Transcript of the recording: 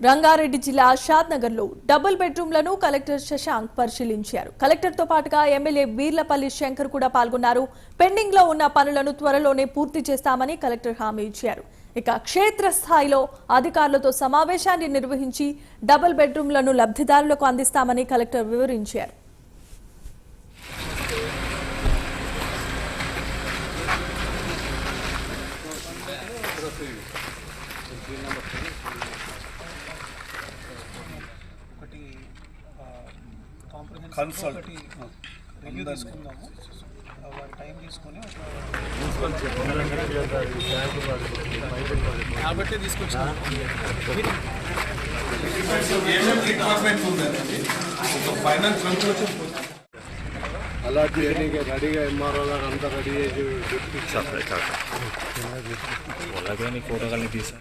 రంగారెడ్డి జిల్లా షాద్నగర్లో double బెడ్రూమ్లను collector Shashank పరిశీలించారు. కలెక్టర్తో పాటుగా ఎమ్మెల్యే వీర్లపల్లి శంకర్ కూడా పాల్గొన్నారు. పెండింగ్ లో ఉన్న పనులను త్వరలోనే పూర్తి చేస్తామని కలెక్టర్ హామీ ఇచ్చారు. ఇక క్షేత్రస్థాయిలో అధికారులతో సమావేశాన్ని నిర్వహించి డబుల్ బెడ్రూమ్లను లబ్ధిదారులకు అందిస్తామని కలెక్టర్ వివరించారు. కన్సల్ట్ రివ్యూ తీసుకుందాము. వారి టైం తీసుకొని కాబట్టి తీసుకొచ్చాము. అలాంటి రెడీగా ఎంఆర్ఓ గారు అంతా రెడీ చేసి ఫోటోలు తీసా